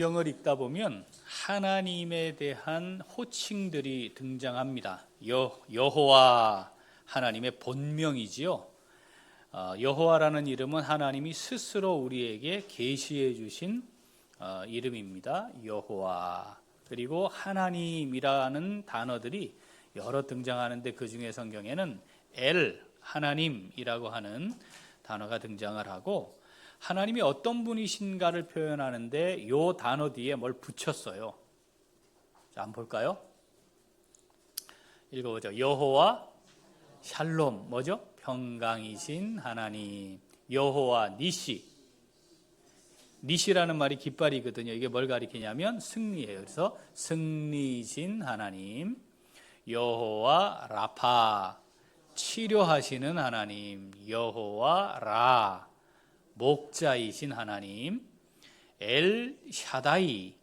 성경을 읽다 보면 하나님에 대한 호칭들이 등장합니다. 여호와 하나님의 본명이지요. 여호와라는 이름은 하나님이 스스로 우리에게 계시해 주신 이름입니다. 여호와. 그리고 하나님이라는 단어들이 여러 등장하는데 그 중에 성경에는 엘 하나님이라고 하는 단어가 등장을 하고, 하나님이 어떤 분이신가를 표현하는데 이 단어 뒤에 뭘 붙였어요. 자, 한번 볼까요? 읽어보죠. 여호와 샬롬, 뭐죠? 평강이신 하나님. 여호와 니시. 니시라는 말이 깃발이거든요. 이게 뭘 가리키냐면 승리예요. 그래서 승리이신 하나님. 여호와 라파, 치료하시는 하나님. 여호와 라, 목자이신 하나님. 엘 샤다이,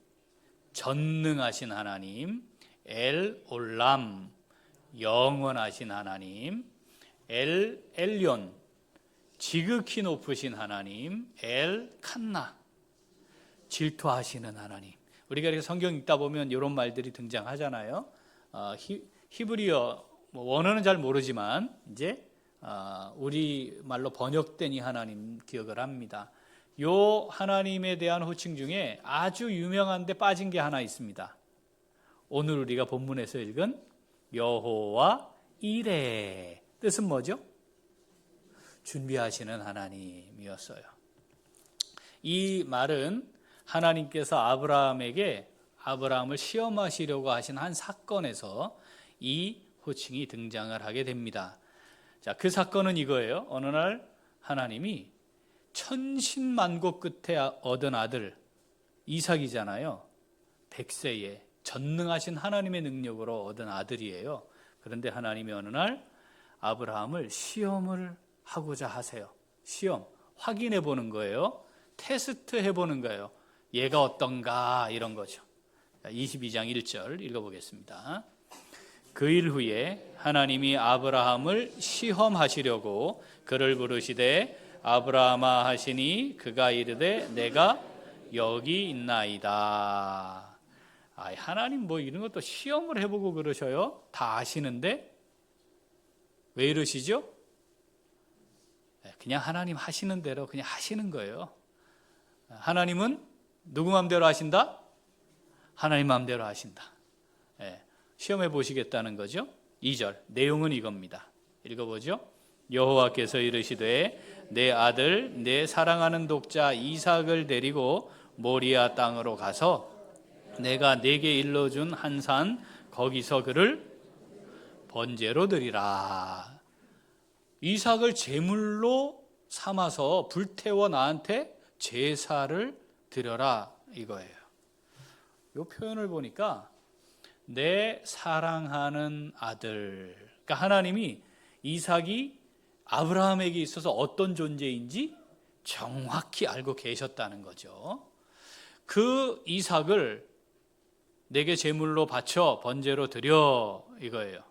전능하신 하나님. 엘 올람, 영원하신 하나님. 엘 엘yon, 지극히 높으신 하나님. 엘 칸나, 질투하시는 하나님. 우리가 이렇게 성경 읽다 보면 이런 말들이 등장하잖아요. 히브리어 원어는 잘 모르지만 이제 우리 말로 번역된 이 하나님 기억을 합니다. 요 하나님에 대한 호칭 중에 아주 유명한데 빠진 게 하나 있습니다. 오늘 우리가 본문에서 읽은 여호와 이레, 뜻은 뭐죠? 준비하시는 하나님이었어요. 이 말은 하나님께서 아브라함을 시험하시려고 하신 한 사건에서 이 호칭이 등장을 하게 됩니다. 자, 그 사건은 이거예요. 어느 날 하나님이 천신만고 끝에 얻은 아들 이삭이잖아요. 100세에 전능하신 하나님의 능력으로 얻은 아들이에요. 그런데 하나님이 어느 날 아브라함을 시험을 하고자 하세요. 시험, 확인해 보는 거예요. 테스트 해보는 거예요. 얘가 어떤가, 이런 거죠. 22장 1절 읽어보겠습니다. 그 일 후에 하나님이 아브라함을 시험하시려고 그를 부르시되 아브라함아 하시니 그가 이르되 내가 여기 있나이다. 하나님 뭐 이런 것도 시험을 해보고 그러셔요? 다 아시는데 왜 이러시죠? 그냥 하나님 하시는 대로 그냥 하시는 거예요. 하나님은 누구 마음대로 하신다? 하나님 마음대로 하신다. 시험해 보시겠다는 거죠. 2절 내용은 이겁니다. 읽어보죠. 여호와께서 이르시되 내 아들 내 사랑하는 독자 이삭을 데리고 모리아 땅으로 가서 내가 네게 일러준 한 산 거기서 그를 번제로 드리라. 이삭을 제물로 삼아서 불태워 나한테 제사를 드려라, 이거예요. 이 표현을 보니까 내 사랑하는 아들, 그러니까 하나님이 이삭이 아브라함에게 있어서 어떤 존재인지 정확히 알고 계셨다는 거죠. 그 이삭을 내게 제물로 바쳐 번제로 드려, 이거예요.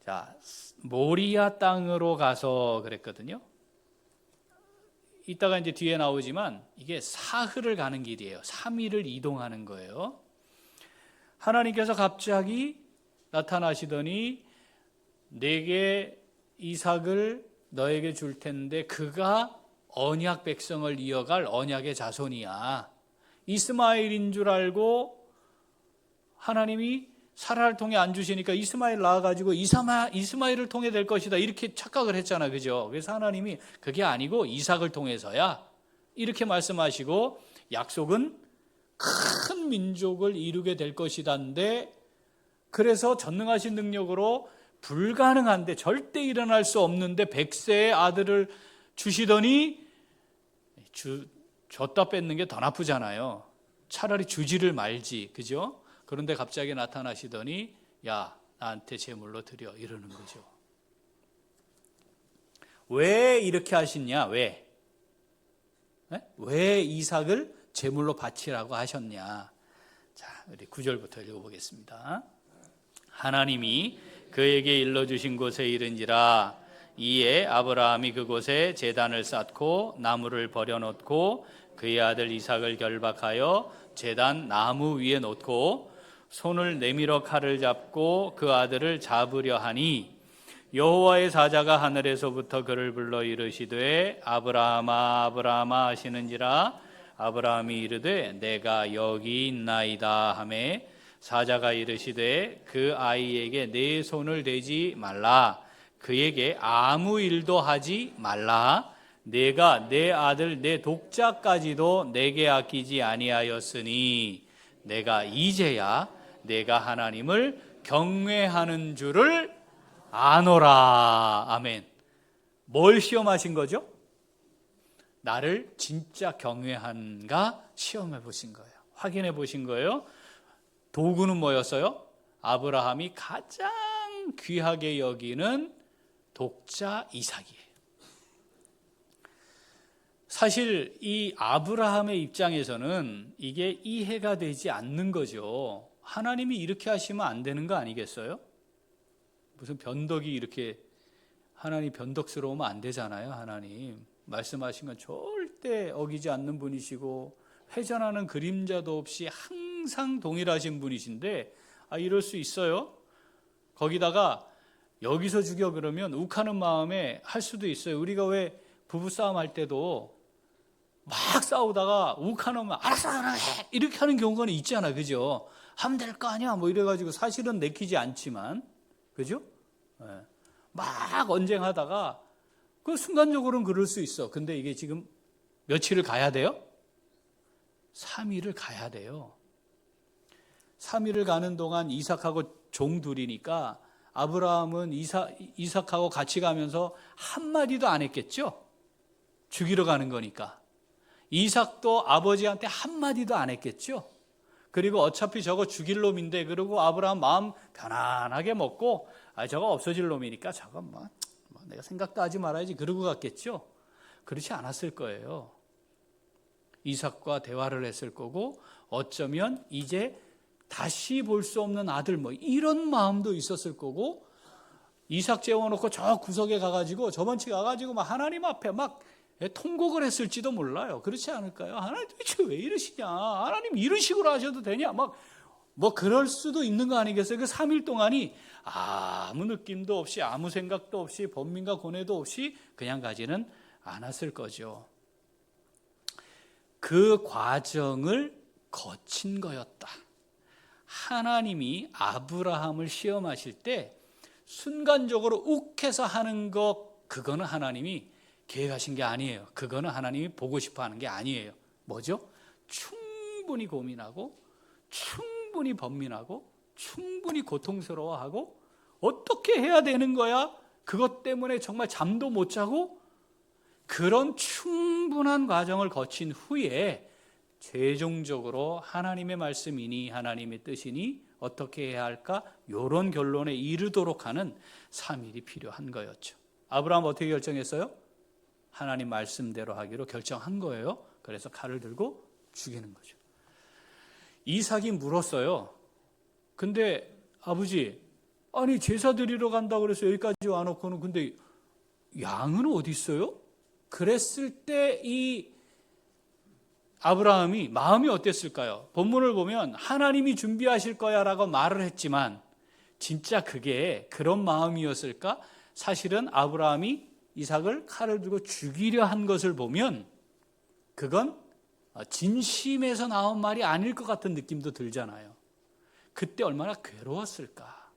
자, 모리아 땅으로 가서 그랬거든요. 이따가 이제 뒤에 나오지만 이게 사흘을 가는 길이에요. 3일을 이동하는 거예요. 하나님께서 갑자기 나타나시더니 내게 이삭을 너에게 줄 텐데 그가 언약 백성을 이어갈 언약의 자손이야. 이스마엘인 줄 알고 하나님이 사라를 통해 안 주시니까 이스마엘 낳아가지고 이스마엘을 통해 될 것이다, 이렇게 착각을 했잖아, 그죠? 그래서 하나님이 그게 아니고 이삭을 통해서야, 이렇게 말씀하시고 약속은 큰 민족을 이루게 될 것이다인데, 그래서 전능하신 능력으로 불가능한데 절대 일어날 수 없는데 100세의 아들을 주시더니 줬다 뺏는 게 더 나쁘잖아요. 차라리 주지를 말지, 그죠? 그런데 갑자기 나타나시더니 야, 나한테 제물로 드려, 이러는 거죠. 왜 이렇게 하셨냐? 왜 이삭을 제물로 바치라고 하셨냐? 자, 우리 9절부터 읽어보겠습니다. 하나님이 그에게 일러주신 곳에 이른지라 이에 아브라함이 그곳에 제단을 쌓고 나무를 버려놓고 그의 아들 이삭을 결박하여 제단 나무 위에 놓고 손을 내밀어 칼을 잡고 그 아들을 잡으려 하니 여호와의 사자가 하늘에서부터 그를 불러 이르시되 아브라함아 아브라함아 하시는지라 아브라함이 이르되 내가 여기 있나이다 하매 사자가 이르시되 그 아이에게 내 손을 대지 말라 그에게 아무 일도 하지 말라 내가 내 아들 내 독자까지도 내게 아끼지 아니하였으니 내가 이제야 내가 하나님을 경외하는 줄을 아노라. 아멘. 뭘 시험하신 거죠? 나를 진짜 경외한가 시험해 보신 거예요. 확인해 보신 거예요. 도구는 뭐였어요? 아브라함이 가장 귀하게 여기는 독자 이삭이에요. 사실 이 아브라함의 입장에서는 이게 이해가 되지 않는 거죠. 하나님이 이렇게 하시면 안 되는 거 아니겠어요? 무슨 변덕이 이렇게 하나님 변덕스러우면 안 되잖아요. 하나님 말씀하신 건 절대 어기지 않는 분이시고 회전하는 그림자도 없이 항상 동일하신 분이신데 이럴 수 있어요? 거기다가 여기서 죽여 그러면 욱하는 마음에 할 수도 있어요. 우리가 왜 부부싸움 할 때도 막 싸우다가 욱하는 마음 알았어 이렇게 하는 경우가 있잖아. 그죠? 하면 될 거 아니야 뭐 이래가지고 사실은 내키지 않지만 그죠? 막 언쟁하다가 그 순간적으로는 그럴 수 있어. 근데 이게 지금 며칠을 가야 돼요? 3일을 가야 돼요. 3일을 가는 동안 이삭하고 종 둘이니까 아브라함은 이삭하고 같이 가면서 한마디도 안 했겠죠? 죽이러 가는 거니까. 이삭도 아버지한테 한마디도 안 했겠죠? 그리고 어차피 저거 죽일 놈인데 그러고 아브라함 마음 편안하게 먹고 저거 없어질 놈이니까 저거 뭐 내가 생각도 하지 말아야지 그러고 갔겠죠? 그렇지 않았을 거예요. 이삭과 대화를 했을 거고 어쩌면 이제 다시 볼 수 없는 아들 뭐 이런 마음도 있었을 거고 이삭 재워놓고 저 구석에 가가지고 저번치 가가지고 막 하나님 앞에 막 통곡을 했을지도 몰라요. 그렇지 않을까요? 하나님 도대체 왜 이러시냐? 하나님 이런 식으로 하셔도 되냐? 막 뭐 그럴 수도 있는 거 아니겠어요? 그 3일 동안이 아무 느낌도 없이 아무 생각도 없이 번민과 고뇌도 없이 그냥 가지는 않았을 거죠. 그 과정을 거친 거였다. 하나님이 아브라함을 시험하실 때 순간적으로 욱해서 하는 것 그거는 하나님이 계획하신 게 아니에요. 그거는 하나님이 보고 싶어 하는 게 아니에요. 뭐죠? 충분히 고민하고 충분히 번민하고 충분히 고통스러워하고 어떻게 해야 되는 거야? 그것 때문에 정말 잠도 못 자고 그런 충분한 과정을 거친 후에 최종적으로 하나님의 말씀이니 하나님의 뜻이니 어떻게 해야 할까? 이런 결론에 이르도록 하는 3일이 필요한 거였죠. 아브라함 어떻게 결정했어요? 하나님 말씀대로 하기로 결정한 거예요. 그래서 칼을 들고 죽이는 거죠. 이삭이 물었어요. 근데 아버지, 아니 제사 드리러 간다고 그래서 여기까지 와놓고는 근데 양은 어디 있어요? 그랬을 때 이 아브라함이 마음이 어땠을까요? 본문을 보면 하나님이 준비하실 거야 라고 말을 했지만 진짜 그게 그런 마음이었을까? 사실은 아브라함이 이삭을 칼을 들고 죽이려 한 것을 보면 그건 진심에서 나온 말이 아닐 것 같은 느낌도 들잖아요. 그때 얼마나 괴로웠을까?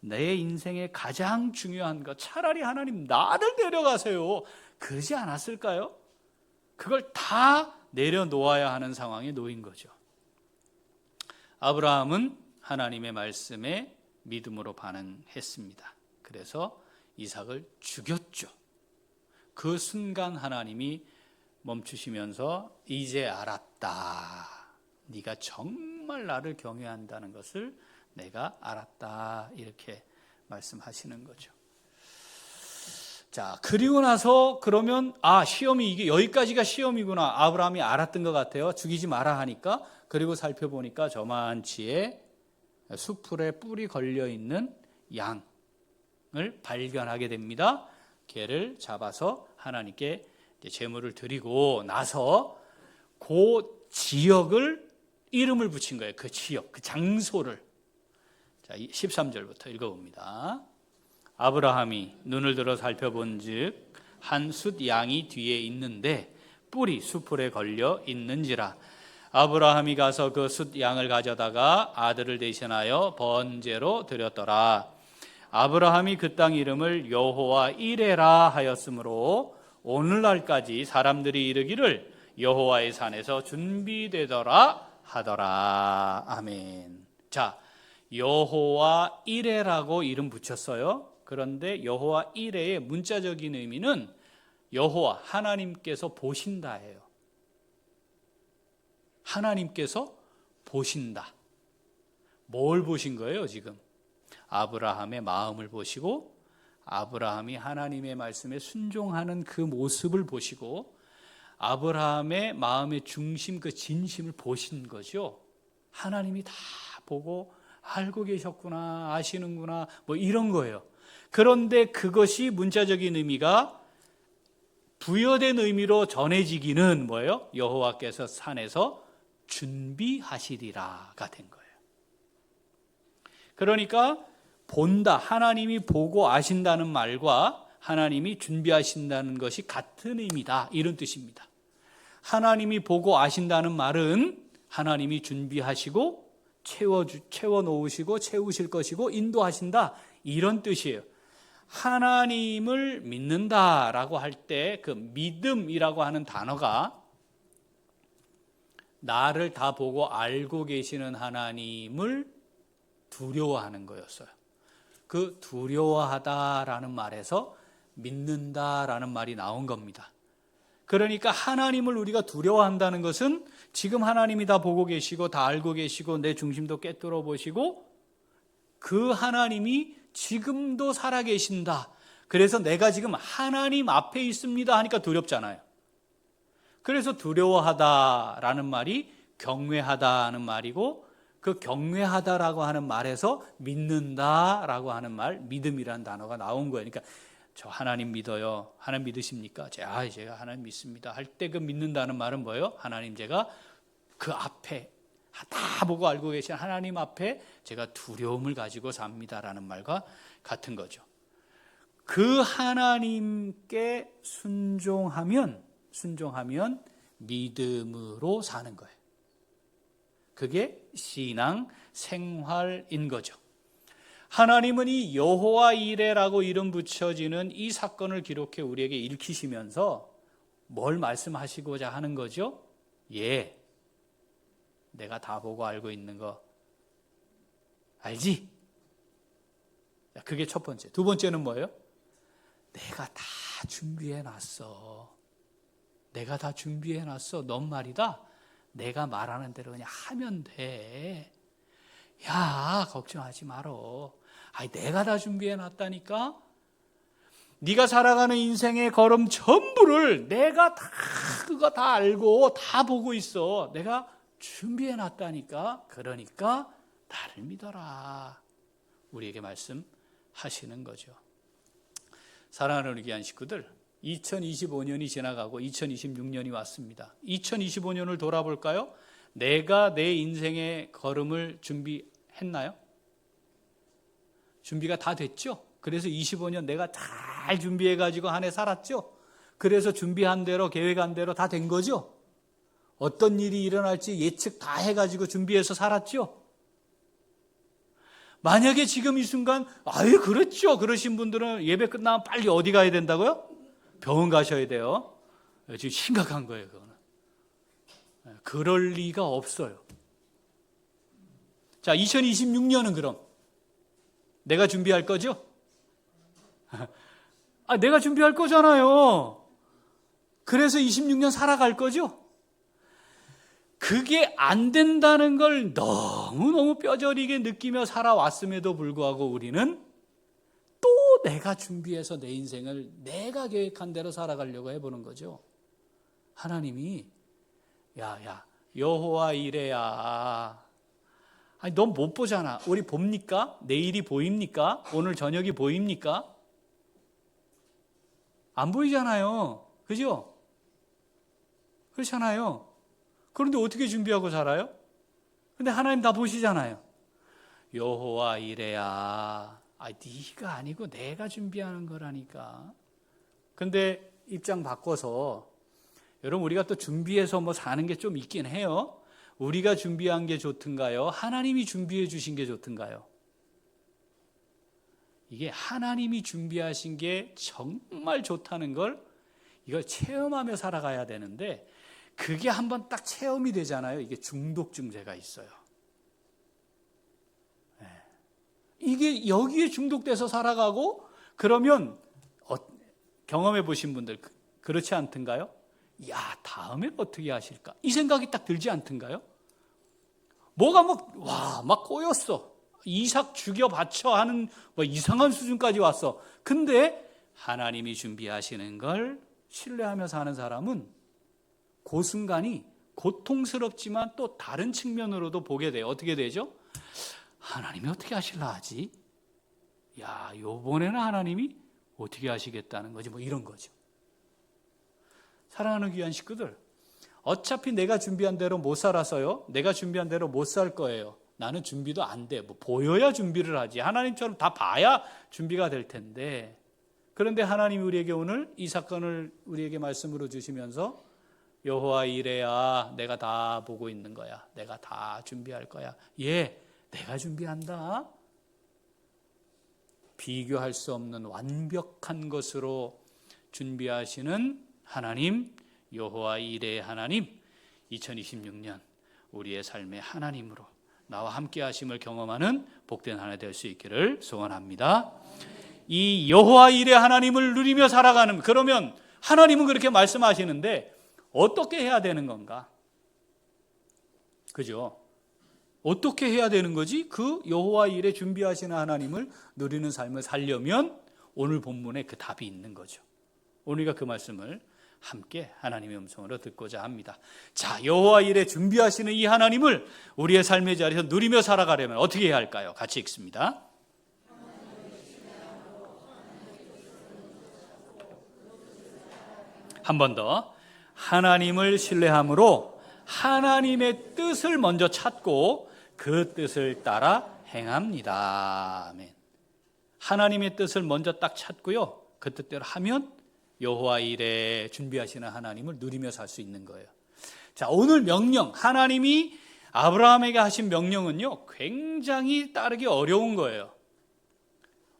내 인생의 가장 중요한 것 차라리 하나님 나를 데려가세요. 그러지 않았을까요? 그걸 다 내려놓아야 하는 상황에 놓인 거죠. 아브라함은 하나님의 말씀에 믿음으로 반응했습니다. 그래서 이삭을 죽였죠. 그 순간 하나님이 멈추시면서 이제 알았다. 네가 정말 나를 경외한다는 것을 내가 알았다. 이렇게 말씀하시는 거죠. 자, 그리고 나서 그러면 시험이 이게 여기까지가 시험이구나. 아브라함이 알았던 것 같아요. 죽이지 마라 하니까. 그리고 살펴보니까 저만치에 수풀에 뿔이 걸려 있는 양을 발견하게 됩니다. 걔를 잡아서 하나님께 제물을 드리고 나서 그 지역을 이름을 붙인 거예요. 그 지역, 그 장소를. 자, 13절부터 읽어봅니다. 아브라함이 눈을 들어 살펴본즉 한 숫 양이 뒤에 있는데 뿔이 수풀에 걸려 있는지라. 아브라함이 가서 그 숫 양을 가져다가 아들을 대신하여 번제로 드렸더라. 아브라함이 그 땅 이름을 여호와 이레라 하였으므로 오늘날까지 사람들이 이르기를 여호와의 산에서 준비되더라 하더라. 아멘. 자, 여호와 이레라고 이름 붙였어요. 그런데 여호와 이레의 문자적인 의미는 여호와 하나님께서 보신다예요. 하나님께서 보신다. 뭘 보신 거예요, 지금? 아브라함의 마음을 보시고 아브라함이 하나님의 말씀에 순종하는 그 모습을 보시고 아브라함의 마음의 중심, 그 진심을 보신 거죠. 하나님이 다 보고 알고 계셨구나, 아시는구나, 뭐 이런 거예요. 그런데 그것이 문자적인 의미가 부여된 의미로 전해지기는 뭐예요? 여호와께서 산에서 준비하시리라가 된 거예요. 그러니까 본다, 하나님이 보고 아신다는 말과 하나님이 준비하신다는 것이 같은 의미다, 이런 뜻입니다. 하나님이 보고 아신다는 말은 하나님이 준비하시고 채워 놓으시고 채우실 것이고 인도하신다, 이런 뜻이에요. 하나님을 믿는다라고 할 때 그 믿음이라고 하는 단어가 나를 다 보고 알고 계시는 하나님을 두려워하는 거였어요. 그 두려워하다라는 말에서 믿는다라는 말이 나온 겁니다. 그러니까 하나님을 우리가 두려워한다는 것은 지금 하나님이 다 보고 계시고 다 알고 계시고 내 중심도 꿰뚫어 보시고 그 하나님이 지금도 살아계신다. 그래서 내가 지금 하나님 앞에 있습니다 하니까 두렵잖아요. 그래서 두려워하다라는 말이 경외하다는 말이고 그 경외하다라고 하는 말에서 믿는다라고 하는 말, 믿음이라는 단어가 나온 거예요. 그러니까 저 하나님 믿어요. 하나님 믿으십니까? 제가 하나님 믿습니다. 할 때 그 믿는다는 말은 뭐예요? 하나님 제가 그 앞에 다 보고 알고 계신 하나님 앞에 제가 두려움을 가지고 삽니다라는 말과 같은 거죠. 그 하나님께 순종하면 믿음으로 사는 거예요. 그게 신앙 생활인 거죠. 하나님은 이 여호와 이레라고 이름 붙여지는 이 사건을 기록해 우리에게 읽히시면서 뭘 말씀하시고자 하는 거죠? 예, 내가 다 보고 알고 있는 거 알지? 그게 첫 번째. 두 번째는 뭐예요? 내가 다 준비해놨어. 내가 다 준비해놨어. 넌 말이다, 내가 말하는 대로 그냥 하면 돼. 야, 걱정하지 말어. 내가 다 준비해놨다니까. 네가 살아가는 인생의 걸음 전부를 내가 다 그거 다 알고 다 보고 있어. 내가 준비해놨다니까. 그러니까 나를 믿어라. 우리에게 말씀하시는 거죠. 사랑하는 우리 귀한 식구들, 2025년이 지나가고 2026년이 왔습니다. 2025년을 돌아볼까요? 내가 내 인생의 걸음을 준비했나요? 준비가 다 됐죠? 그래서 25년 내가 잘 준비해가지고 한 해 살았죠? 그래서 준비한 대로 계획한 대로 다 된 거죠? 어떤 일이 일어날지 예측 다 해가지고 준비해서 살았죠? 만약에 지금 이 순간 그렇죠, 그러신 분들은 예배 끝나면 빨리 어디 가야 된다고요? 병원 가셔야 돼요. 지금 심각한 거예요, 그거는. 그럴 리가 없어요. 자, 2026년은 그럼 내가 준비할 거죠? 내가 준비할 거잖아요. 그래서 26년 살아갈 거죠? 그게 안 된다는 걸 너무너무 뼈저리게 느끼며 살아왔음에도 불구하고 우리는 또 내가 준비해서 내 인생을 내가 계획한 대로 살아가려고 해보는 거죠. 하나님이 야 여호와 이레야, 넌 못 보잖아. 우리 봅니까? 내일이 보입니까? 오늘 저녁이 보입니까? 안 보이잖아요. 그죠? 그렇잖아요. 그런데 어떻게 준비하고 살아요? 근데 하나님 다 보시잖아요. 여호와 이레야. 네가 아니고 내가 준비하는 거라니까. 근데 입장 바꿔서 여러분, 우리가 또 준비해서 뭐 사는 게 좀 있긴 해요. 우리가 준비한 게 좋든가요? 하나님이 준비해 주신 게 좋든가요? 이게 하나님이 준비하신 게 정말 좋다는 걸 이걸 체험하며 살아가야 되는데, 그게 한번 딱 체험이 되잖아요. 이게 중독증제가 있어요. 이게 여기에 중독돼서 살아가고, 그러면 경험해 보신 분들 그렇지 않던가요? 야, 다음엔 어떻게 하실까? 이 생각이 딱 들지 않던가요? 뭐가 막 꼬였어. 이삭 죽여 바쳐 하는 이상한 수준까지 왔어. 근데 하나님이 준비하시는 걸 신뢰하며 사는 사람은 그 순간이 고통스럽지만 또 다른 측면으로도 보게 돼요. 어떻게 되죠? 하나님이 어떻게 하실라 하지? 야, 요번에는 하나님이 어떻게 하시겠다는 거지? 이런 거죠. 사랑하는 귀한 식구들, 어차피 내가 준비한 대로 못 살아서요, 내가 준비한 대로 못 살 거예요. 나는 준비도 안 돼. 보여야 준비를 하지. 하나님처럼 다 봐야 준비가 될 텐데. 그런데 하나님이 우리에게 오늘 이 사건을 우리에게 말씀으로 주시면서 여호와 이레야, 내가 다 보고 있는 거야. 내가 다 준비할 거야. 내가 준비한다. 비교할 수 없는 완벽한 것으로 준비하시는 하나님, 여호와 이레의 하나님, 2026년 우리의 삶의 하나님으로 나와 함께 하심을 경험하는 복된 한 해 될 수 있기를 소원합니다. 이 여호와 이레 하나님을 누리며 살아가는, 그러면 하나님은 그렇게 말씀하시는데 어떻게 해야 되는 건가? 그죠? 어떻게 해야 되는 거지? 그 여호와 이레 준비하시는 하나님을 누리는 삶을 살려면 오늘 본문에 그 답이 있는 거죠. 오늘과 그 말씀을 함께 하나님의 음성으로 듣고자 합니다. 자, 여호와 이레 준비하시는 이 하나님을 우리의 삶의 자리에서 누리며 살아가려면 어떻게 해야 할까요? 같이 읽습니다. 한 번 더. 하나님을 신뢰함으로 하나님의 뜻을 먼저 찾고 그 뜻을 따라 행합니다. 아멘. 하나님의 뜻을 먼저 딱 찾고요, 그 뜻대로 하면 여호와 이레 준비하시는 하나님을 누리며 살 수 있는 거예요. 자, 오늘 명령, 하나님이 아브라함에게 하신 명령은요, 굉장히 따르기 어려운 거예요.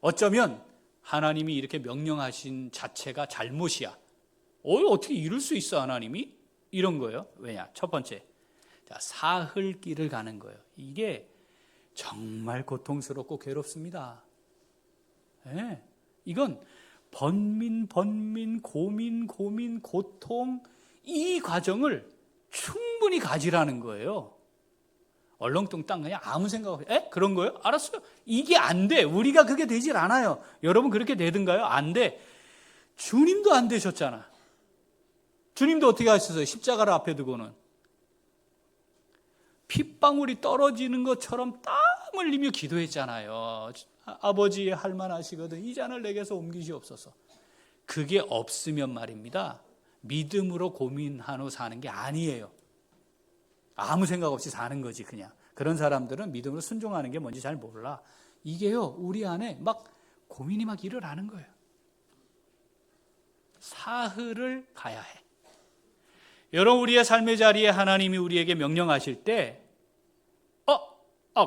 어쩌면 하나님이 이렇게 명령하신 자체가 잘못이야. 어떻게 이럴 수 있어 하나님이? 이런 거예요. 왜냐? 첫 번째, 자, 사흘 길을 가는 거예요. 이게 정말 고통스럽고 괴롭습니다. 이건 번민, 고민, 고통, 이 과정을 충분히 가지라는 거예요. 얼렁뚱땅 그냥 아무 생각 없이 그런 거예요? 알았어요. 이게 안 돼. 우리가 그게 되질 않아요. 여러분 그렇게 되든가요? 안 돼. 주님도 안 되셨잖아. 주님도 어떻게 하셨어요? 십자가를 앞에 두고는 핏방울이 떨어지는 것처럼 땀 흘리며 기도했잖아요. 아버지 할 만하시거든. 이 잔을 내게서 옮기시옵소서. 그게 없으면 말입니다, 믿음으로 고민한 후 사는 게 아니에요. 아무 생각 없이 사는 거지 그냥. 그런 사람들은 믿음으로 순종하는 게 뭔지 잘 몰라. 이게요, 우리 안에 막 고민이 막 일어나는 거예요. 사흘을 가야 해. 여러분, 우리의 삶의 자리에 하나님이 우리에게 명령하실 때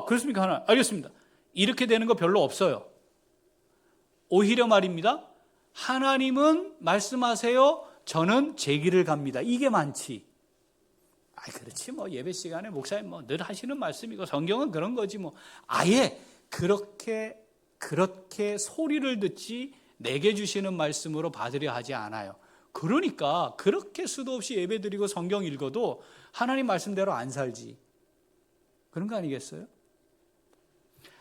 그렇습니까? 하나 알겠습니다. 이렇게 되는 거 별로 없어요. 오히려 말입니다, 하나님은 말씀하세요, 저는 제 길을 갑니다. 이게 많지. 그렇지 예배 시간에 목사님 늘 하시는 말씀이고 성경은 그런 거지 아예 그렇게 소리를 듣지 내게 주시는 말씀으로 받으려 하지 않아요. 그러니까 그렇게 수도 없이 예배 드리고 성경 읽어도 하나님 말씀대로 안 살지. 그런 거 아니겠어요?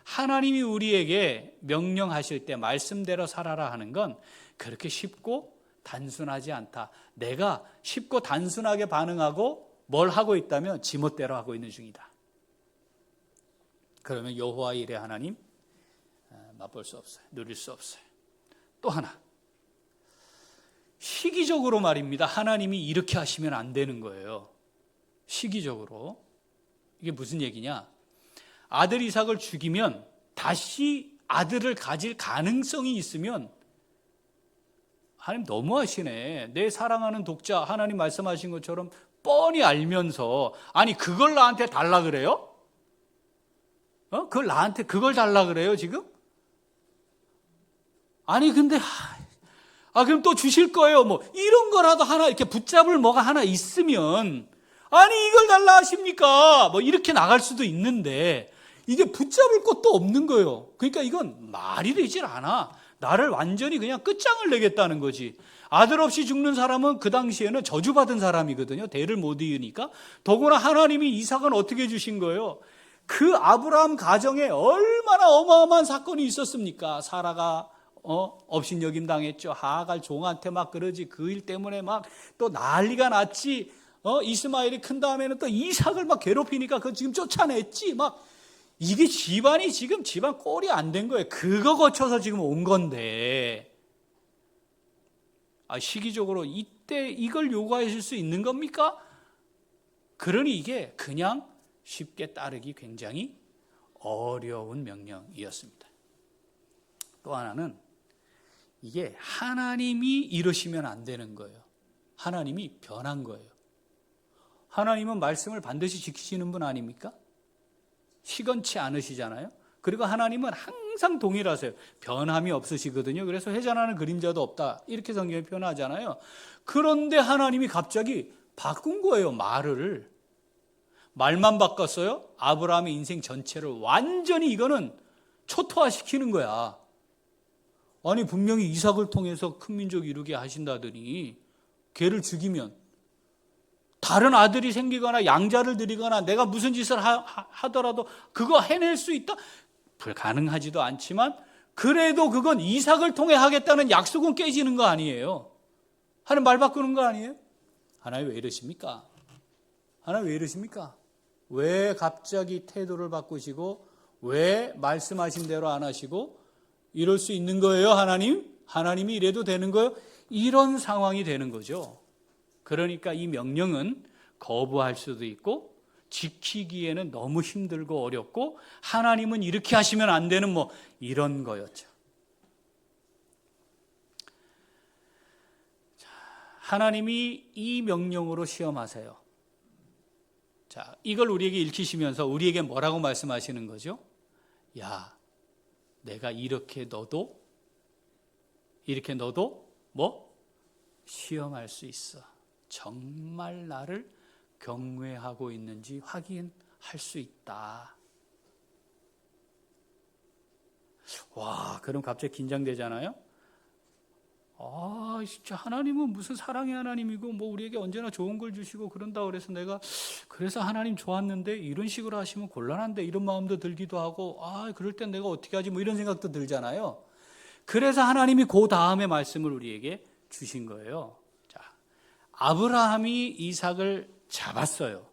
하나님이 우리에게 명령하실 때 말씀대로 살아라 하는 건 그렇게 쉽고 단순하지 않다. 내가 쉽고 단순하게 반응하고 뭘 하고 있다면 지멋대로 하고 있는 중이다. 그러면 여호와 이레 하나님 맛볼 수 없어요. 누릴 수 없어요. 또 하나, 시기적으로 말입니다, 하나님이 이렇게 하시면 안 되는 거예요. 시기적으로. 이게 무슨 얘기냐? 아들 이삭을 죽이면 다시 아들을 가질 가능성이 있으면 하나님 너무하시네. 내 사랑하는 독자 하나님 말씀하신 것처럼 뻔히 알면서 아니 그걸 나한테 달라 그래요? 그걸 나한테 그걸 달라 그래요 지금? 아니 근데 그럼 또 주실 거예요. 뭐 이런 거라도 하나 이렇게 붙잡을 뭐가 하나 있으면 아니 이걸 달라 하십니까? 뭐 이렇게 나갈 수도 있는데 이게 붙잡을 것도 없는 거예요. 그러니까 이건 말이 되질 않아. 나를 완전히 그냥 끝장을 내겠다는 거지. 아들 없이 죽는 사람은 그 당시에는 저주받은 사람이거든요. 대를 못 이으니까. 더구나 하나님이 이삭은 어떻게 주신 거예요? 그 아브라함 가정에 얼마나 어마어마한 사건이 있었습니까? 사라가 업신여김 당했죠. 하갈 종한테 막 그러지. 그 일 때문에 막 또 난리가 났지. 이스마엘이 큰 다음에는 또 이삭을 막 괴롭히니까 그거 지금 쫓아냈지. 막 이게 집안이 지금 집안 꼴이 안 된 거예요. 그거 거쳐서 지금 온 건데 시기적으로 이때 이걸 요구하실 수 있는 겁니까? 그러니 이게 그냥 쉽게 따르기 굉장히 어려운 명령이었습니다. 또 하나는 이게 하나님이 이러시면 안 되는 거예요. 하나님이 변한 거예요. 하나님은 말씀을 반드시 지키시는 분 아닙니까? 시건치 않으시잖아요. 그리고 하나님은 항상 동일하세요. 변함이 없으시거든요. 그래서 회전하는 그림자도 없다 이렇게 성경에 표현하잖아요. 그런데 하나님이 갑자기 바꾼 거예요. 말만 바꿨어요. 아브라함의 인생 전체를 완전히 이거는 초토화시키는 거야. 아니 분명히 이삭을 통해서 큰 민족 이루게 하신다더니 걔를 죽이면 다른 아들이 생기거나 양자를 드리거나 내가 무슨 짓을 하더라도 그거 해낼 수 있다? 불가능하지도 않지만 그래도 그건 이삭을 통해 하겠다는 약속은 깨지는 거 아니에요. 하나님 말 바꾸는 거 아니에요? 하나님 왜 이러십니까? 하나님 왜 이러십니까? 왜 갑자기 태도를 바꾸시고 왜 말씀하신 대로 안 하시고 이럴 수 있는 거예요 하나님? 하나님이 이래도 되는 거예요? 이런 상황이 되는 거죠. 그러니까 이 명령은 거부할 수도 있고 지키기에는 너무 힘들고 어렵고 하나님은 이렇게 하시면 안 되는 뭐 이런 거였죠. 하나님이 이 명령으로 시험하세요. 자, 이걸 우리에게 읽히시면서 우리에게 뭐라고 말씀하시는 거죠? 야, 내가 이렇게 너도 뭐 시험할 수 있어. 정말 나를 경외하고 있는지 확인할 수 있다. 와, 그럼 갑자기 긴장되잖아요. 진짜 하나님은 무슨 사랑의 하나님이고 뭐 우리에게 언제나 좋은 걸 주시고 그런다 그래서 내가 그래서 하나님 좋았는데 이런 식으로 하시면 곤란한데 이런 마음도 들기도 하고 그럴 땐 내가 어떻게 하지 뭐 이런 생각도 들잖아요. 그래서 하나님이 그 다음에 말씀을 우리에게 주신 거예요. 아브라함이 이삭을 잡았어요.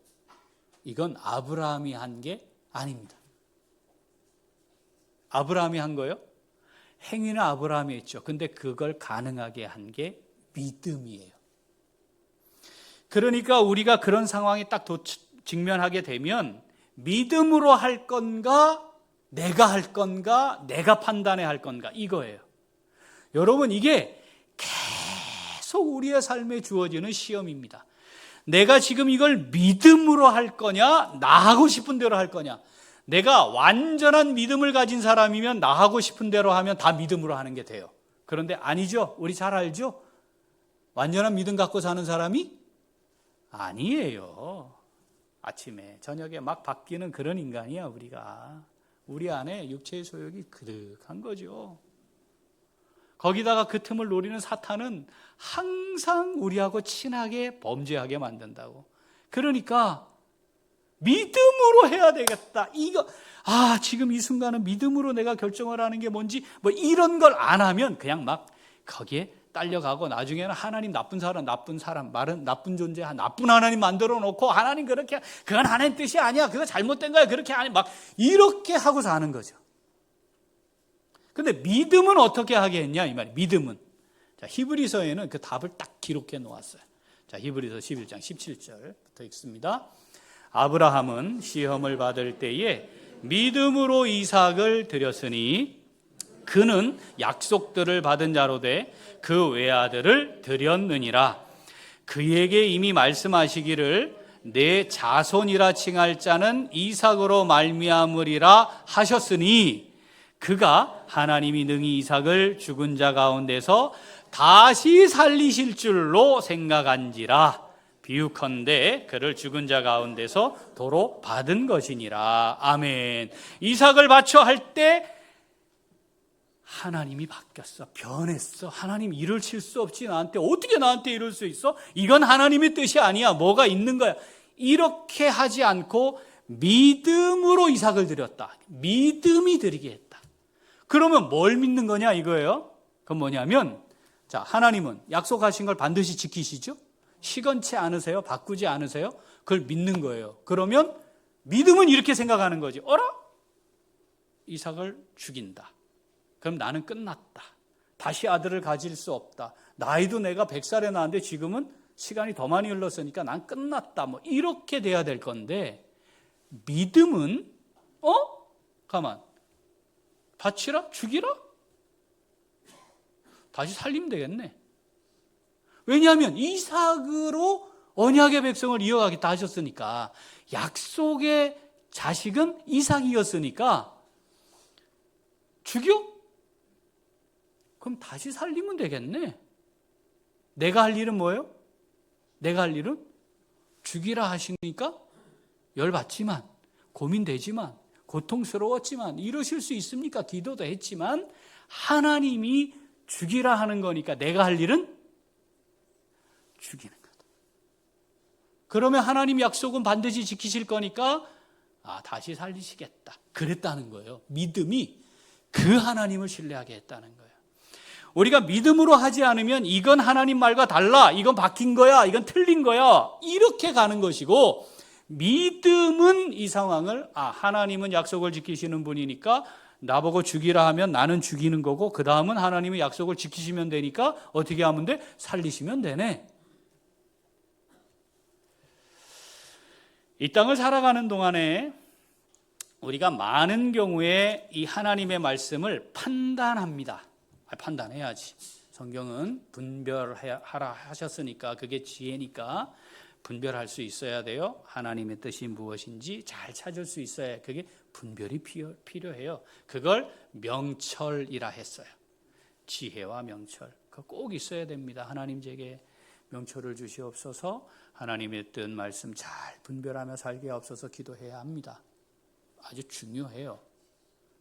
이건 아브라함이 한 게 아닙니다. 아브라함이 한 거예요? 행위는 아브라함이 했죠. 근데 그걸 가능하게 한 게 믿음이에요. 그러니까 우리가 그런 상황에 딱 직면하게 되면 믿음으로 할 건가 내가 할 건가 내가 판단해 할 건가 이거예요. 여러분 이게 계속 우리의 삶에 주어지는 시험입니다. 내가 지금 이걸 믿음으로 할 거냐 나 하고 싶은 대로 할 거냐. 내가 완전한 믿음을 가진 사람이면 나 하고 싶은 대로 하면 다 믿음으로 하는 게 돼요. 그런데 아니죠. 우리 잘 알죠. 완전한 믿음 갖고 사는 사람이 아니에요. 아침에 저녁에 막 바뀌는 그런 인간이야 우리가. 우리 안에 육체의 소욕이 그득한 거죠. 거기다가 그 틈을 노리는 사탄은 항상 우리하고 친하게 범죄하게 만든다고. 그러니까 믿음으로 해야 되겠다. 이거 지금 이 순간은 믿음으로 내가 결정을 하는 게 뭔지 뭐 이런 걸 안 하면 그냥 막 거기에 딸려가고 나중에는 하나님 나쁜 사람 말은 나쁜 존재 나쁜 하나님 만들어 놓고 하나님 그렇게 그건 하나님 뜻이 아니야. 그거 잘못된 거야. 그렇게 아니 막 이렇게 하고 사는 거죠. 근데 믿음은 어떻게 하게 했냐 이 말이에요. 믿음은 자, 히브리서에는 그 답을 딱 기록해 놓았어요. 자, 히브리서 11장 17절부터 읽습니다. 아브라함은 시험을 받을 때에 믿음으로 이삭을 드렸으니 그는 약속들을 받은 자로 돼 그 외아들을 드렸느니라. 그에게 이미 말씀하시기를 내 자손이라 칭할 자는 이삭으로 말미암으리라 하셨으니 그가 하나님이 능히 이삭을 죽은 자 가운데서 다시 살리실 줄로 생각한지라. 비유컨대 그를 죽은 자 가운데서 도로 받은 것이니라. 아멘. 이삭을 바쳐 할 때 하나님이 바뀌었어. 변했어. 하나님 일을 칠 수 없지. 나한테 어떻게 나한테 이럴 수 있어? 이건 하나님의 뜻이 아니야. 뭐가 있는 거야. 이렇게 하지 않고 믿음으로 이삭을 드렸다. 믿음이 드리게 했다. 그러면 뭘 믿는 거냐 이거예요. 그건 뭐냐면, 자, 하나님은 약속하신 걸 반드시 지키시죠? 시건치 않으세요? 바꾸지 않으세요? 그걸 믿는 거예요. 그러면 믿음은 이렇게 생각하는 거지. 어라? 이삭을 죽인다. 그럼 나는 끝났다. 다시 아들을 가질 수 없다. 나이도 내가 100살에 나왔는데 지금은 시간이 더 많이 흘렀으니까 난 끝났다. 뭐 이렇게 돼야 될 건데, 믿음은 가만. 바치라? 죽이라? 다시 살리면 되겠네. 왜냐하면 이삭으로 언약의 백성을 이어가겠다 하셨으니까, 약속의 자식은 이삭이었으니까 죽여? 그럼 다시 살리면 되겠네. 내가 할 일은 뭐예요? 내가 할 일은 죽이라 하시니까 열받지만, 고민되지만, 고통스러웠지만 이러실 수 있습니까? 기도도 했지만 하나님이 죽이라 하는 거니까 내가 할 일은 죽이는 거다. 그러면 하나님 약속은 반드시 지키실 거니까 다시 살리시겠다. 그랬다는 거예요. 믿음이 그 하나님을 신뢰하게 했다는 거예요. 우리가 믿음으로 하지 않으면 이건 하나님 말과 달라, 이건 바뀐 거야, 이건 틀린 거야, 이렇게 가는 것이고, 믿음은 이 상황을 하나님은 약속을 지키시는 분이니까 나보고 죽이라 하면 나는 죽이는 거고, 그 다음은 하나님이 약속을 지키시면 되니까 어떻게 하면 돼? 살리시면 되네. 이 땅을 살아가는 동안에 우리가 많은 경우에 이 하나님의 말씀을 판단합니다. 판단해야지. 성경은 분별하라 하셨으니까 그게 지혜니까 분별할 수 있어야 돼요. 하나님의 뜻이 무엇인지 잘 찾을 수 있어야 그게 분별이 필요해요. 그걸 명철이라 했어요. 지혜와 명철. 그거 꼭 있어야 됩니다. 하나님 제게 명철을 주시옵소서. 하나님의 뜻 말씀 잘 분별하며 살게 하옵소서 기도해야 합니다. 아주 중요해요.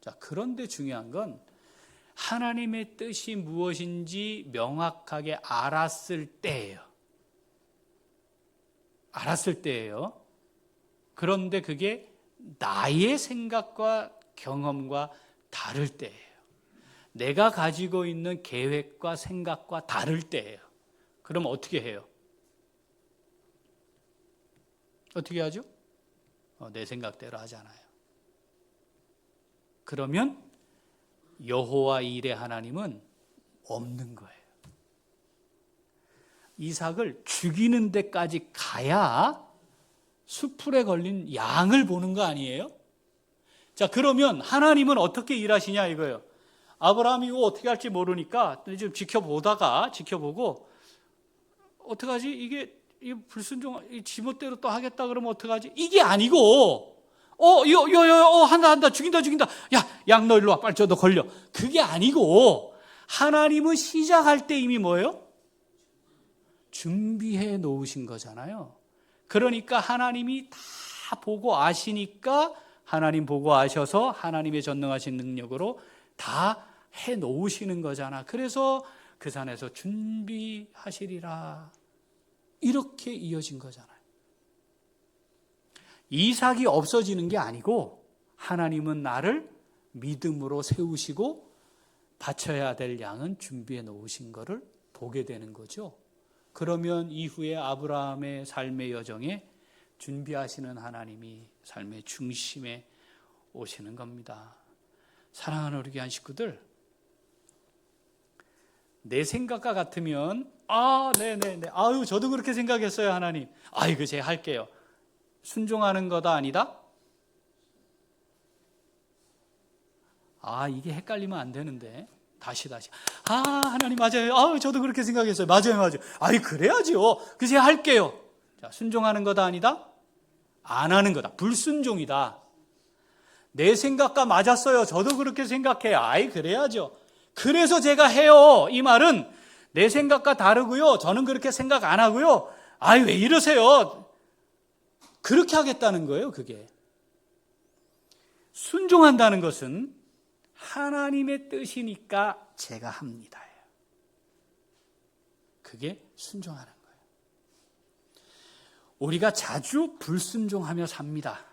자, 그런데 중요한 건 하나님의 뜻이 무엇인지 명확하게 알았을 때예요. 알았을 때예요. 그런데 그게 나의 생각과 경험과 다를 때예요. 내가 가지고 있는 계획과 생각과 다를 때예요. 그럼 어떻게 해요? 어떻게 하죠? 내 생각대로 하잖아요. 그러면 여호와 일의 하나님은 없는 거예요. 이삭을 죽이는 데까지 가야 수풀에 걸린 양을 보는 거 아니에요? 자, 그러면 하나님은 어떻게 일하시냐 이거예요. 아브라함이 이거 어떻게 할지 모르니까 좀 지켜보고 어떡하지? 이게 불순종, 지멋대로 또 하겠다 그러면 어떡하지? 이게 아니고 한다 죽인다 야, 양 너 일로 와, 빨리 너 걸려. 그게 아니고 하나님은 시작할 때 이미 뭐예요? 준비해 놓으신 거잖아요. 그러니까 하나님이 다 보고 아시니까 하나님 보고 아셔서 하나님의 전능하신 능력으로 다 해 놓으시는 거잖아. 그래서 그 산에서 준비하시리라 이렇게 이어진 거잖아요. 이삭이 없어지는 게 아니고 하나님은 나를 믿음으로 세우시고 바쳐야 될 양은 준비해 놓으신 것을 보게 되는 거죠. 그러면 이후에 아브라함의 삶의 여정에 준비하시는 하나님이 삶의 중심에 오시는 겁니다. 사랑하는 우리 교회 식구들, 내 생각과 같으면 네네네, 아유 저도 그렇게 생각했어요 하나님, 아이고 제가 할게요. 순종하는 거다 아니다? 이게 헷갈리면 안 되는데. 다시. 하나님 맞아요. 저도 그렇게 생각했어요. 맞아요. 그래야죠. 그래서 할게요. 자, 순종하는 거다 아니다? 안 하는 거다. 불순종이다. 내 생각과 맞았어요. 저도 그렇게 생각해요. 그래야죠. 그래서 제가 해요. 이 말은 내 생각과 다르고요. 저는 그렇게 생각 안 하고요. 왜 이러세요? 그렇게 하겠다는 거예요, 그게. 순종한다는 것은 하나님의 뜻이니까 제가 합니다. 그게 순종하는 거예요. 우리가 자주 불순종하며 삽니다.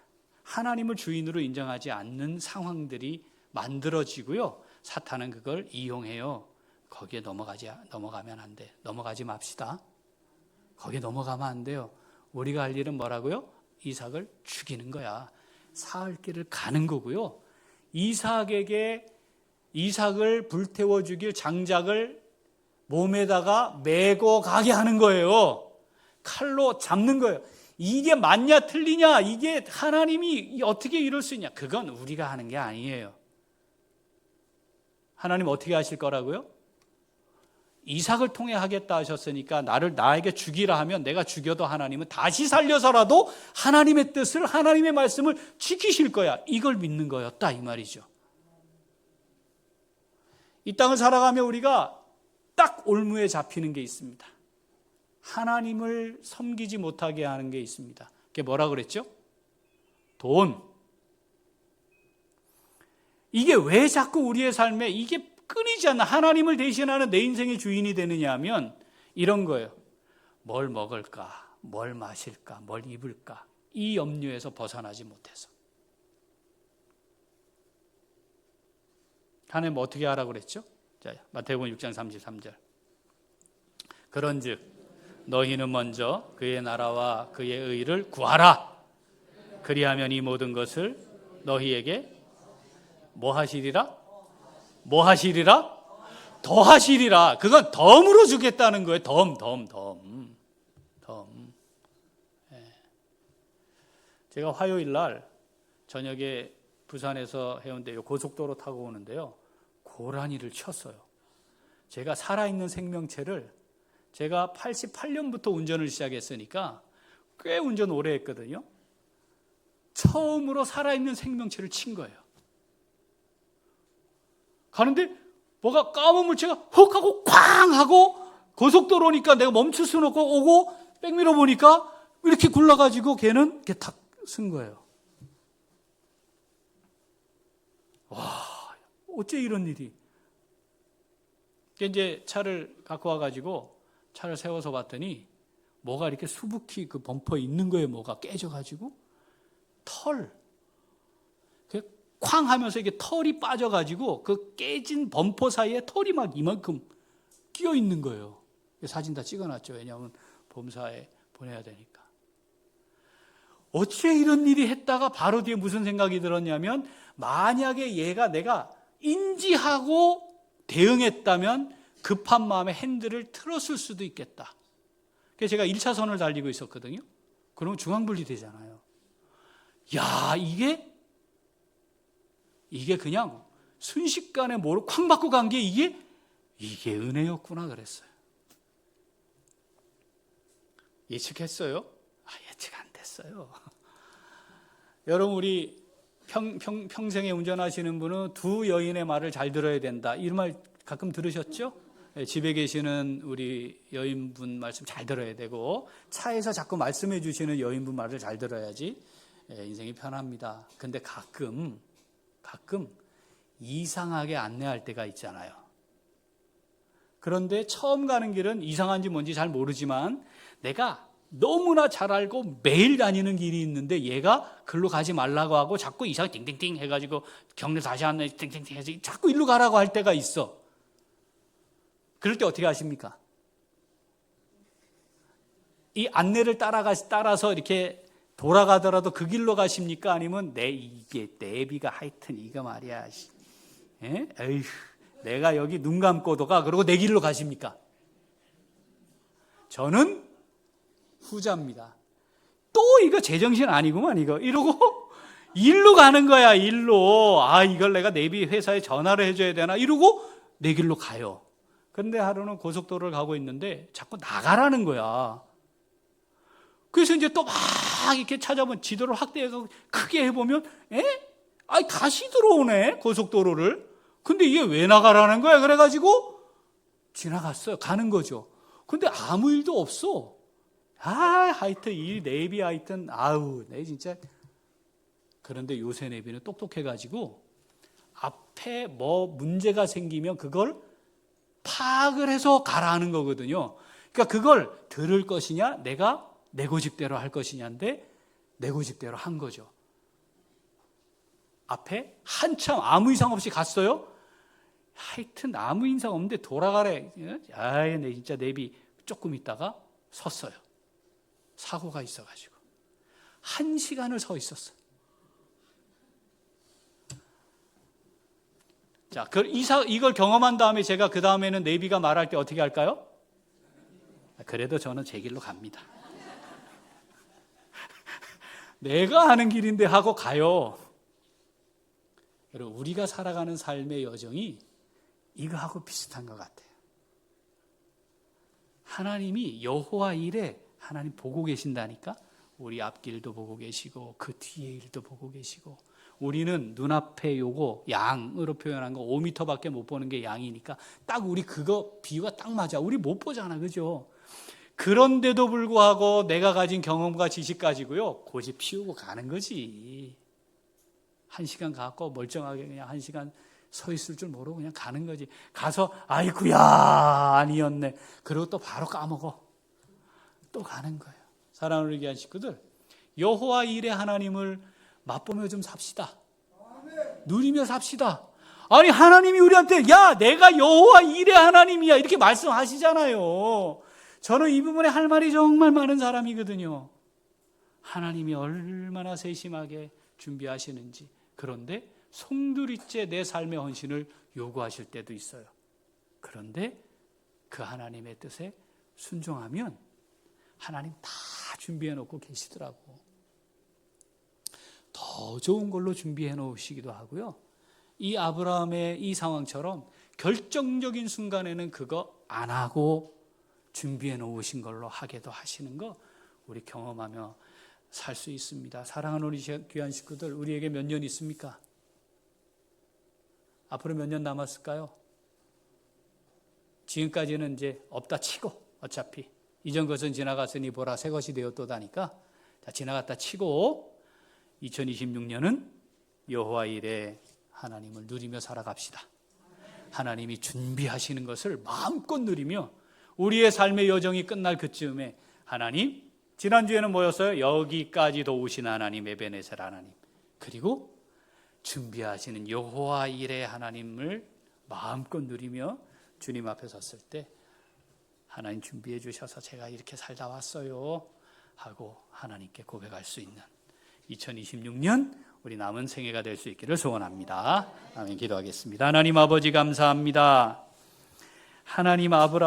하나님을 주인으로 인정하지 않는 상황들이 만들어지고요. 사탄은 그걸 이용해요. 거기에 넘어가면 안 돼. 넘어가지 맙시다. 거기에 넘어가면 안 돼요. 우리가 할 일은 뭐라고요? 이삭을 죽이는 거야. 사흘 길을 가는 거고요. 이삭을 불태워 죽일 장작을 몸에다가 메고 가게 하는 거예요. 칼로 잡는 거예요. 이게 맞냐 틀리냐, 이게 하나님이 어떻게 이럴 수 있냐, 그건 우리가 하는 게 아니에요. 하나님 어떻게 하실 거라고요? 이삭을 통해 하겠다 하셨으니까 나에게 죽이라 하면 내가 죽여도 하나님은 다시 살려서라도 하나님의 뜻을, 하나님의 말씀을 지키실 거야. 이걸 믿는 거였다 이 말이죠. 이 땅을 살아가며 우리가 딱 올무에 잡히는 게 있습니다. 하나님을 섬기지 못하게 하는 게 있습니다. 그게 뭐라 그랬죠? 돈. 이게 왜 자꾸 우리의 삶에 이게 끊이지 않나, 하나님을 대신하는 내 인생의 주인이 되느냐 하면 이런 거예요. 뭘 먹을까, 뭘 마실까, 뭘 입을까, 이 염려에서 벗어나지 못해서. 하나님 어떻게 하라고 그랬죠? 자, 마태복음 6장 33절. 그런즉 너희는 먼저 그의 나라와 그의 의를 구하라. 그리하면 이 모든 것을 너희에게 뭐 하시리라? 뭐 하시리라? 더 하시리라. 그건 덤으로 주겠다는 거예요. 덤. 제가 화요일 날 저녁에 부산에서 해운대 고속도로 타고 오는데요, 고라니를 쳤어요. 제가 살아있는 생명체를, 제가 88년부터 운전을 시작했으니까 꽤 운전 오래 했거든요. 처음으로 살아있는 생명체를 친 거예요. 가는데 뭐가 까만 물체가 훅 하고 쾅 하고, 고속도로니까 내가 멈출 수는 없고 오고 백미러 보니까 이렇게 굴러가지고 걔는 이렇게 탁 쓴 거예요. 와, 어째 이런 일이. 이제 차를 갖고 와가지고 차를 세워서 봤더니 뭐가 이렇게 수북히 그 범퍼에 있는 거예요. 뭐가 깨져가지고 털, 쾅 하면서 이게 털이 빠져가지고 그 깨진 범퍼 사이에 털이 막 이만큼 끼어 있는 거예요. 사진 다 찍어놨죠. 왜냐하면 범사에 보내야 되니까. 어째 이런 일이 했다가 바로 뒤에 무슨 생각이 들었냐면, 만약에 내가 인지하고 대응했다면 급한 마음에 핸들을 틀었을 수도 있겠다. 그래서 제가 1차선을 달리고 있었거든요. 그러면 중앙분리 되잖아요. 야, 이게 그냥 순식간에 뭐를 쾅 받고 간 게 이게 은혜였구나 그랬어요. 예측했어요? 예측 안 됐어요. 여러분, 우리 평생에 운전하시는 분은 두 여인의 말을 잘 들어야 된다, 이런 말 가끔 들으셨죠? 집에 계시는 우리 여인분 말씀 잘 들어야 되고, 차에서 자꾸 말씀해 주시는 여인분 말을 잘 들어야지 인생이 편합니다. 근데 가끔 이상하게 안내할 때가 있잖아요. 그런데 처음 가는 길은 이상한지 뭔지 잘 모르지만 내가 너무나 잘 알고 매일 다니는 길이 있는데 얘가 글로 가지 말라고 하고 자꾸 이상하게 띵띵띵 해가지고 경로 다시 안내 띵띵띵 해서 자꾸 일로 가라고 할 때가 있어. 그럴 때 어떻게 하십니까? 이 안내를 따라서 이렇게 돌아가더라도 그 길로 가십니까? 아니면 이게 내비가 하여튼 이거 말이야, 에휴, 내가 여기 눈 감고도 가, 그러고 내 길로 가십니까? 저는 후자입니다. 또 또 이거 제정신 아니구만 이거 이러고 일로 가는 거야. 일로. 이걸 내가 내비 회사에 전화를 해줘야 되나 이러고 내 길로 가요. 그런데 하루는 고속도로를 가고 있는데 자꾸 나가라는 거야. 그래서 이제 또 막 이렇게 찾아보면 지도를 확대해서 크게 해보면 다시 들어오네 고속도로를. 근데 이게 왜 나가라는 거야? 그래가지고 지나갔어요. 가는 거죠. 근데 아무 일도 없어. 하여튼 이 내비 하여튼 내 진짜. 그런데 요새 내비는 똑똑해가지고 앞에 뭐 문제가 생기면 그걸 파악을 해서 가라는 거거든요. 그러니까 그걸 들을 것이냐 내가 내 고집대로 할 것이냐인데 내 고집대로 한 거죠. 앞에 한참 아무 이상 없이 갔어요. 하여튼 아무 이상 없는데 돌아가래. 내 진짜 내비 조금 있다가 섰어요. 사고가 있어가지고 1시간을 서 있었어요. 자, 이걸 경험한 다음에 제가 그 다음에는 내비가 말할 때 어떻게 할까요? 그래도 저는 제 길로 갑니다. 내가 아는 길인데 하고 가요. 여러분, 우리가 살아가는 삶의 여정이 이거하고 비슷한 것 같아요. 하나님이 여호와 일에 하나님 보고 계신다니까. 우리 앞길도 보고 계시고 그 뒤에 일도 보고 계시고. 우리는 눈앞에 요거 양으로 표현한 거 5m밖에 못 보는 게 양이니까 딱 우리 그거 비유가 딱 맞아. 우리 못 보잖아, 그죠? 그런데도 불구하고 내가 가진 경험과 지식 가지고요 고집 피우고 가는 거지. 1시간 가고 멀쩡하게 그냥 1시간 서 있을 줄 모르고 그냥 가는 거지. 가서 아이쿠야 아니었네. 그리고 또 바로 까먹어. 또 가는 거예요. 사랑하는 우리 귀한 식구들, 여호와 일의 하나님을 맛보며 좀 삽시다. 누리며 삽시다. 아니 하나님이 우리한테 야 내가 여호와 일의 하나님이야 이렇게 말씀하시잖아요. 저는 이 부분에 할 말이 정말 많은 사람이거든요. 하나님이 얼마나 세심하게 준비하시는지. 그런데 송두리째 내 삶의 헌신을 요구하실 때도 있어요. 그런데 그 하나님의 뜻에 순종하면 하나님 다 준비해 놓고 계시더라고. 더 좋은 걸로 준비해 놓으시기도 하고요. 이 아브라함의 이 상황처럼 결정적인 순간에는 그거 안 하고 준비해 놓으신 걸로 하게도 하시는 거 우리 경험하며 살 수 있습니다. 사랑하는 우리 귀한 식구들, 우리에게 몇 년 있습니까? 앞으로 몇 년 남았을까요? 지금까지는 이제 없다 치고 어차피 이전 것은 지나갔으니 보라 새 것이 되었도다니까 지나갔다 치고 2026년은 여호와 일의 하나님을 누리며 살아갑시다. 하나님이 준비하시는 것을 마음껏 누리며 우리의 삶의 여정이 끝날 그쯤에 하나님, 지난주에는 뭐였어요? 여기까지 도우신 하나님, 에베네셀 하나님, 그리고 준비하시는 여호와 일의 하나님을 마음껏 누리며 주님 앞에 섰을 때 하나님 준비해 주셔서 제가 이렇게 살다 왔어요 하고 하나님께 고백할 수 있는 2026년 우리 남은 생애가 될 수 있기를 소원합니다. 아멘. 기도하겠습니다. 하나님 아버지 감사합니다. 하나님 아브라함